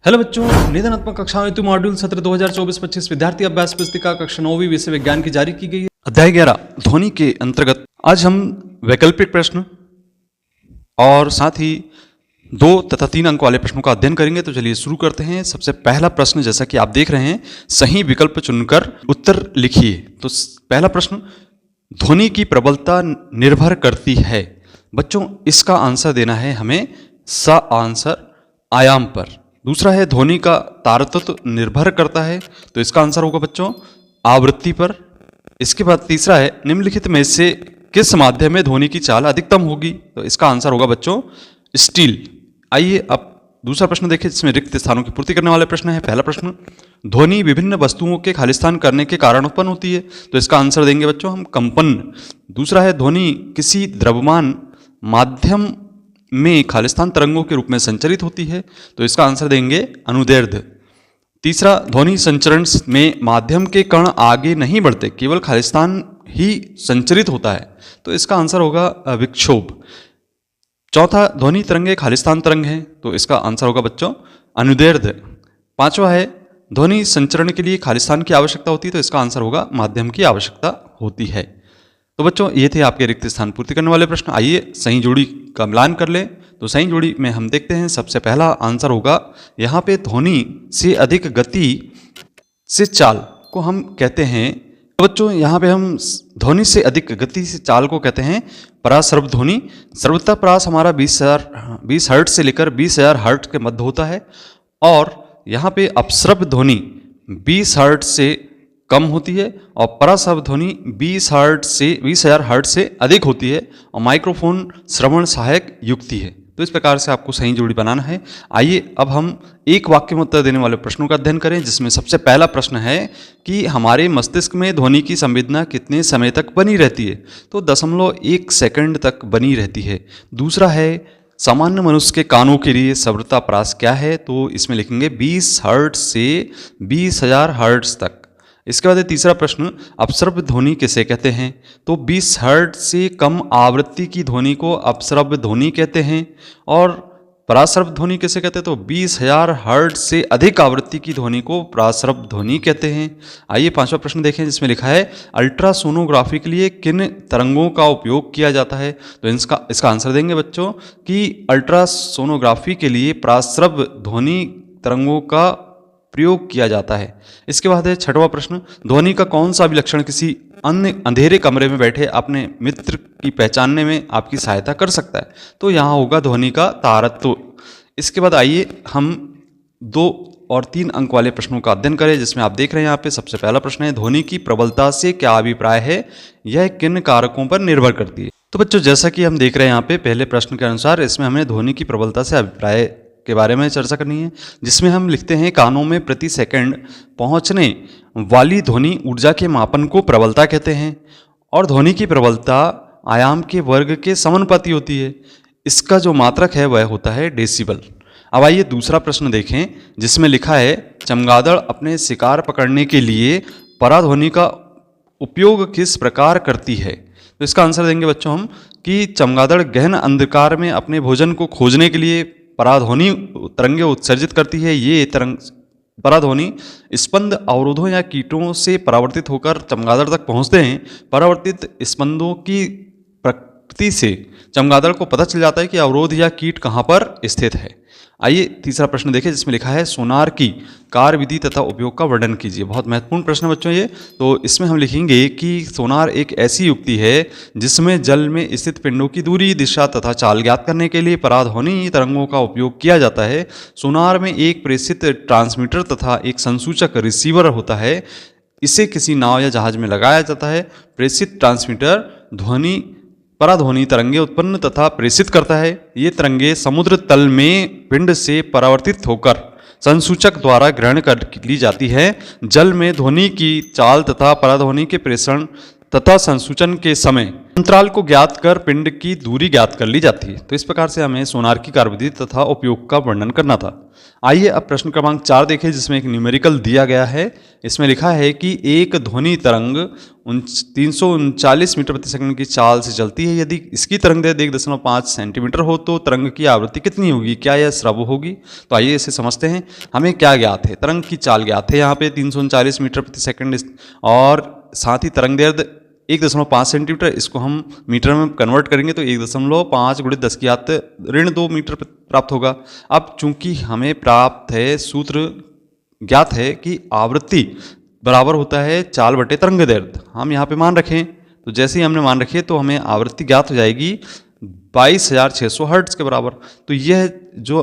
Hello बच्चों, निदानात्मक कक्षा में मॉड्यूल सत्र 2024-25 विद्यार्थी अभ्यास पुस्तिका कक्षा 9वीं विषय विज्ञान की जारी की गई है। अध्याय 11 ध्वनि के अंतर्गत आज हम वैकल्पिक प्रश्न और साथ ही 2 तथा 3 अंक वाले प्रश्नों का अध्ययन करेंगे। तो चलिए शुरू करते हैं। सबसे पहला प्रश्न, जैसा कि आप देख रहे हैं, सही विकल्प चुनकर उत्तर लिखिए। तो पहला प्रश्न, ध्वनि की प्रबलता निर्भर करती है। बच्चों, इसका आंसर देना है हमें स आंसर आयाम पर। दूसरा है, ध्वनि का तारतत्व निर्भर करता है। तो इसका आंसर होगा बच्चों आवृत्ति पर। इसके बाद तीसरा है, निम्नलिखित में से किस माध्यम में ध्वनि की चाल अधिकतम होगी। तो इसका आंसर होगा बच्चों स्टील। आइए अब दूसरा प्रश्न देखिए, जिसमें रिक्त स्थानों की पूर्ति करने वाले प्रश्न है। पहला प्रश्न, ध्वनि विभिन्न वस्तुओं के खालिस्तान करने के कारण उत्पन्न होती है। तो इसका आंसर देंगे बच्चों हम कंपन। दूसरा है, ध्वनि किसी द्रव्यमान माध्यम में खालिस्तान तरंगों के रूप में संचरित होती है। तो इसका आंसर देंगे अनुदैर्ध्य। तीसरा, ध्वनि संचरण में माध्यम के कण आगे नहीं बढ़ते, केवल खालिस्तान ही संचरित होता है। तो इसका आंसर होगा विक्षोभ। चौथा, ध्वनि तरंगे खालिस्तान तरंग है। तो इसका आंसर होगा बच्चों अनुदैर्ध्य। पांचवा है, ध्वनि संचरण के लिए खालिस्तान की आवश्यकता होती है। तो इसका आंसर होगा माध्यम की आवश्यकता होती है। तो बच्चों, ये थे आपके रिक्त स्थान पूर्ति करने वाले प्रश्न। आइए सही जोड़ी का मिलान कर लें। तो सही जोड़ी में हम देखते हैं, सबसे पहला आंसर होगा यहाँ पे ध्वनि से अधिक गति से चाल को हम कहते हैं। तो बच्चों, यहाँ पे हम ध्वनि से अधिक गति से चाल को कहते हैं पराश्रव्य ध्वनि। श्रव्यता परास हमारा 20 हर्ट्ज से लेकर 20,000 हर्ट्ज के मध्य होता है। और यहाँ पे अपश्रव्य ध्वनि 20 हर्ट्ज से कम होती है और पराश्रव्य ध्वनि 20,000 हर्ट्ज से अधिक होती है। और माइक्रोफोन श्रवण सहायक युक्ति है। तो इस प्रकार से आपको सही जोड़ी बनाना है। आइए अब हम एक वाक्य में उत्तर देने वाले प्रश्नों का अध्ययन करें, जिसमें सबसे पहला प्रश्न है कि हमारे मस्तिष्क में ध्वनि की संवेदना कितने समय तक बनी रहती है। तो 0.1 सेकंड तक बनी रहती है। दूसरा है, सामान्य मनुष्य के कानों के लिए श्रव्यता परास क्या है। तो इसमें लिखेंगे 20 हर्ट्ज से 20,000 हर्ट्ज तक। इसके बाद तीसरा प्रश्न, अपश्रव्य ध्वनि किसे कहते हैं। तो 20 हर्ट्ज से कम आवृत्ति की ध्वनि को अपश्रव्य ध्वनि कहते हैं। और पराश्रव्य ध्वनि किसे कहते हैं। तो 20,000 हर्ट्ज से अधिक आवृत्ति की ध्वनि को पराश्रव्य ध्वनि कहते हैं। आइए पांचवा प्रश्न देखें, जिसमें लिखा है अल्ट्रासोनोग्राफी के लिए किन तरंगों का उपयोग किया जाता है। तो इसका आंसर देंगे बच्चों कि अल्ट्रासोनोग्राफी के लिए पराश्रव्य ध्वनि तरंगों का प्रयोग किया जाता है। इसके बाद है छठवां प्रश्न, ध्वनि का कौन सा विलक्षण किसी अन्य अंधेरे कमरे में बैठे अपने मित्र की पहचानने में आपकी सहायता कर सकता है। तो यहाँ होगा ध्वनि का तारतत्व। इसके बाद आइए हम 2 और 3 अंक वाले प्रश्नों का अध्ययन करें, जिसमें आप देख रहे हैं यहाँ पे सबसे पहला प्रश्न है, ध्वनि की प्रबलता से क्या अभिप्राय है, यह किन कारकों पर निर्भर करती है। तो बच्चों, जैसा कि हम देख रहे हैं यहाँ पे पहले प्रश्न के अनुसार, इसमें हमें ध्वनि की प्रबलता से अभिप्राय के बारे में चर्चा करनी है, जिसमें हम लिखते हैं कानों में प्रति सेकंड पहुंचने वाली ध्वनि ऊर्जा के मापन को प्रबलता कहते हैं। और ध्वनि की प्रबलता आयाम के वर्ग के समानुपाती होती है। इसका जो मात्रक है वह होता है डेसिबल। अब आइए दूसरा प्रश्न देखें, जिसमें लिखा है चमगादड़ अपने शिकार पकड़ने के लिए पराध्वनि का उपयोग किस प्रकार करती है। तो इसका आंसर देंगे बच्चों हम कि चमगादड़ गहन अंधकार में अपने भोजन को खोजने के लिए पराध्वनि तरंगे उत्सर्जित करती है। ये पराध्वनि स्पंद अवरोधों या कीटों से परावर्तित होकर चमगादड़ तक पहुंचते हैं। परावर्तित स्पंदों की प्रकृति से चमगादड़ को पता चल जाता है कि अवरोध या कीट कहाँ पर स्थित है। आइए तीसरा प्रश्न देखें, जिसमें लिखा है सोनार की कार्य विधि तथा उपयोग का वर्णन कीजिए। बहुत महत्वपूर्ण प्रश्न बच्चों ये। तो इसमें हम लिखेंगे कि सोनार एक ऐसी युक्ति है जिसमें जल में स्थित पिंडों की दूरी, दिशा तथा चाल ज्ञात करने के लिए पराध्वनि तरंगों का उपयोग किया जाता है। सोनार में एक प्रेषित ट्रांसमीटर तथा एक संसूचक रिसीवर होता है। इसे किसी नाव या जहाज में लगाया जाता है। प्रेषित ट्रांसमीटर पराध्वनि तरंगे उत्पन्न तथा प्रेषित करता है। ये तरंगे समुद्र तल में पिंड से परावर्तित होकर संसूचक द्वारा ग्रहण कर ली जाती है। जल में ध्वनि की चाल तथा पराध्वनि के प्रेषण तथा संसूचन के समय अंतराल को ज्ञात कर पिंड की दूरी ज्ञात कर ली जाती है। तो इस प्रकार से हमें सोनार की कार्यविधि तथा उपयोग का वर्णन करना था। आइए अब प्रश्न क्रमांक 4 देखें, जिसमें एक न्यूमेरिकल दिया गया है। इसमें लिखा है कि एक ध्वनि तरंग 339 मीटर प्रति सेकंड की चाल से चलती है। यदि इसकी तरंग दैर्ध्य 1.5 सेंटीमीटर हो तो तरंग की आवृत्ति कितनी होगी? क्या यह श्रव्य होगी? तो आइए इसे समझते हैं। हमें क्या ज्ञात है? तरंग की चाल ज्ञात है यहाँ पे 339 मीटर प्रति सेकंड, और साथ ही तरंग दैर्ध्य 1.5 सेंटीमीटर। इसको हम मीटर में कन्वर्ट करेंगे तो 1.5 × 10⁻⁻² मीटर प्राप्त होगा। अब चूंकि हमें प्राप्त है, सूत्र ज्ञात है कि आवृत्ति बराबर होता है चाल बटे तरंग दैर्ध्य। हम यहाँ पे मान रखें, तो जैसे ही हमने मान रखे तो हमें आवृत्ति ज्ञात हो जाएगी 22,600 हर्ट्ज के बराबर। तो यह जो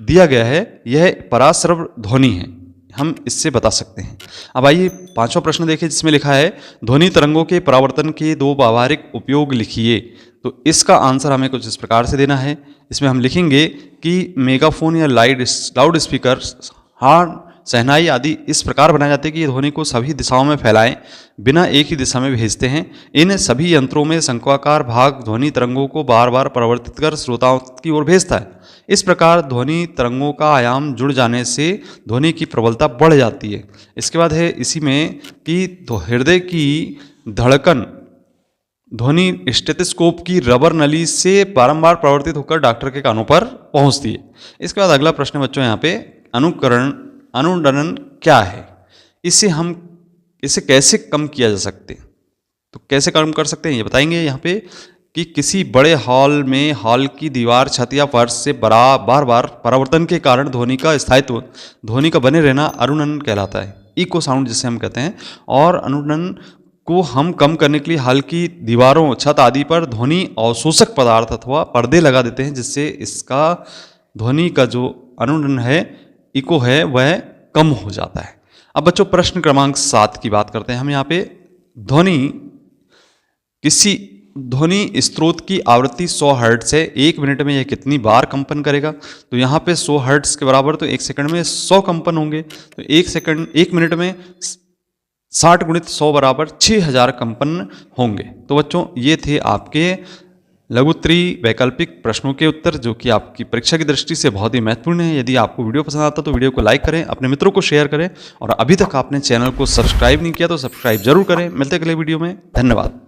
दिया गया है यह पराश्रव्य ध्वनि है, हम इससे बता सकते हैं। अब आइए 5वां प्रश्न देखें, जिसमें लिखा है ध्वनि तरंगों के परावर्तन के 2 व्यावहारिक उपयोग लिखिए। तो इसका आंसर हमें कुछ इस प्रकार से देना है। इसमें हम लिखेंगे कि मेगाफोन या लाउड स्पीकर, हॉर्न, शहनाई आदि इस प्रकार बनाए जाते हैं कि ये ध्वनि को सभी दिशाओं में फैलाएं, बिना एक ही दिशा में भेजते हैं। इन सभी यंत्रों में शंक्वाकार भाग ध्वनि तरंगों को बार बार परिवर्तित कर श्रोताओं की ओर भेजता है। इस प्रकार ध्वनि तरंगों का आयाम जुड़ जाने से ध्वनि की प्रबलता बढ़ जाती है। इसके बाद है इसी में कि हृदय की धड़कन ध्वनि स्टेथोस्कोप की रबर नली से बारंबार परिवर्तित होकर डॉक्टर के कानों पर पहुंचती है। इसके बाद अगला प्रश्न बच्चों यहाँ पे अनुरणन क्या है? इसे कैसे कम किया जा सकते हैं? तो कैसे कम कर सकते हैं ये बताएंगे यहाँ पे कि किसी बड़े हॉल में हॉल की दीवार, छत या फर्श से बार बार परावर्तन के कारण ध्वनि का स्थायित्व, ध्वनि का बने रहना अनुरणन कहलाता है, इको साउंड जिसे हम कहते हैं। और अनुरणन को हम कम करने के लिए हॉल की दीवारों, छत आदि पर ध्वनि अवशोषक पदार्थ अथवा पर्दे लगा देते हैं, जिससे इसका ध्वनि का जो अनुरणन है, इको है, वह कम हो जाता है। अब बच्चों प्रश्न क्रमांक 7 की बात करते हैं हम। यहाँ पे किसी ध्वनि स्रोत की आवृत्ति 100 हर्ट्ज है, 1 मिनट में यह कितनी बार कंपन करेगा? तो यहाँ पे 100 हर्ट्ज के बराबर तो 1 सेकंड में 100 कंपन होंगे। तो 1 मिनट में 60 × 100 बराबर 6000 कंपन होंगे। तो बच्चों ये थे आपके लघुत्तरी वैकल्पिक प्रश्नों के उत्तर, जो कि आपकी परीक्षा की दृष्टि से बहुत ही महत्वपूर्ण है। यदि आपको वीडियो पसंद आता तो वीडियो को लाइक करें, अपने मित्रों को शेयर करें, और अभी तक आपने चैनल को सब्सक्राइब नहीं किया तो सब्सक्राइब जरूर करें। मिलते हैं अगले वीडियो में। धन्यवाद।